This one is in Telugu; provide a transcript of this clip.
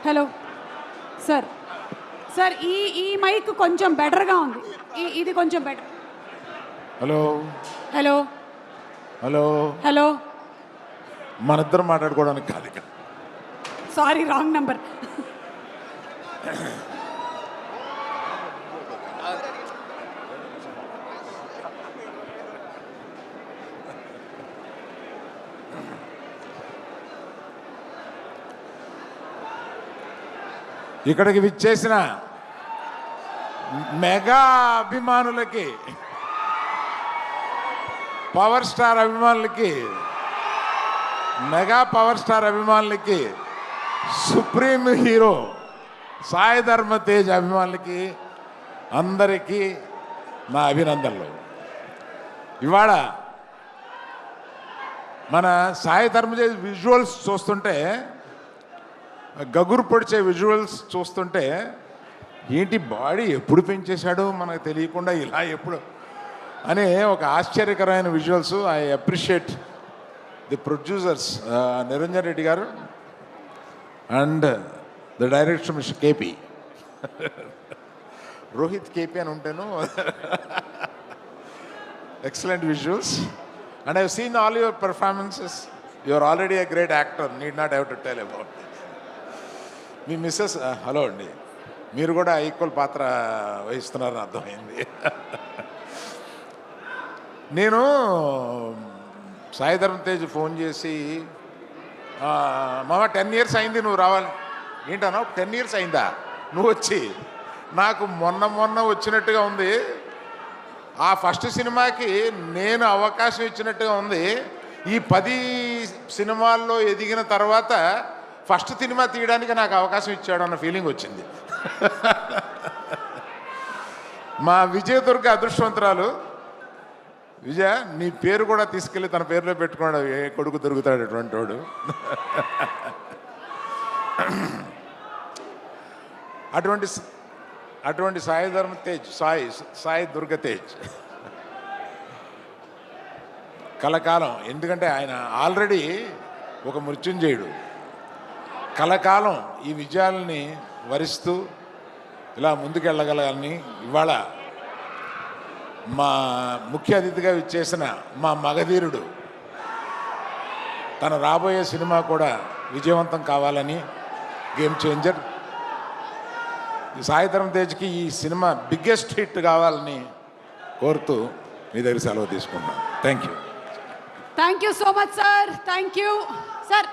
హలో సార్, సార్ ఈ మైక్ కొంచెం బెటర్గా ఉంది, ఇది కొంచెం better. Hello hello hello hello మన ఇద్దరు మాట్లాడుకోవడానికి కాదు ఇక. Sorry, wrong number. ఇక్కడికి విచ్చేసిన మెగా అభిమానులకి, పవర్ స్టార్ అభిమానులకి, మెగా పవర్ స్టార్ అభిమానులకి, సుప్రీం హీరో సాయి ధర్మ తేజ్ అభిమానులకి అందరికీ నా అభినందనలు. ఇవాళ మన సాయి ధర్మ తేజ్ విజువల్స్ చూస్తుంటే, గగురు పొడిచే విజువల్స్ చూస్తుంటే, ఏంటి బాడీ ఎప్పుడు పెంచేశాడో మనకు తెలియకుండా ఇలా ఎప్పుడు అనే ఒక ఆశ్చర్యకరమైన visuals. I appreciate the producers Niranjan Reddy garu and the director mister KP, Rohit KP అని ఉంటాను. Excellent visuals and I have seen all your performances. You are already a great actor, need not have to tell about. మీ మిస్సెస్, హలో అండి, మీరు కూడా ఈక్వల్ పాత్ర వహిస్తున్నారని అర్థమైంది. నేను సాయి ధర్మ తేజ్ ఫోన్ చేసి, మామ 10 years అయింది నువ్వు రావాలి. ఏంటన్నా 10 years అయిందా నువ్వు వచ్చి? నాకు మొన్న వచ్చినట్టుగా ఉంది. ఆ ఫస్ట్ సినిమాకి నేను అవకాశం ఇచ్చినట్టుగా ఉంది. ఈ 10 సినిమాల్లో ఎదిగిన తర్వాత ఫస్ట్ సినిమా తీయడానికి నాకు అవకాశం ఇచ్చాడు అన్న ఫీలింగ్ వచ్చింది. మా విజయదుర్గ అదృష్టవంతురాలు. విజయ, నీ పేరు కూడా తీసుకెళ్ళి తన పేరులో పెట్టుకోండి, ఏ కొడుకు దొరుకుతాడు అటువంటి వాడు. అటువంటి సాయి ధర్మ తేజ్, సాయి దుర్గ తేజ్ కలకాలం. ఎందుకంటే ఆయన ఆల్రెడీ ఒక మృత్యుంజయుడు. కలకాలం ఈ విజయాలని వరిస్తూ ఇలా ముందుకెళ్ళగలని ఇవాళ మా ముఖ్య అతిథిగా విచ్చేసిన మా మగధీరుడు తన రాబోయే సినిమా కూడా విజయవంతం కావాలని, గేమ్ చేంజర్ సాయి ధరమ్ తేజ్కి ఈ సినిమా బిగ్గెస్ట్ హిట్ కావాలని కోరుతూ మీ దగ్గర సెలవు తీసుకున్నాను. Thank you. Thank you so much sir. Thank you sir.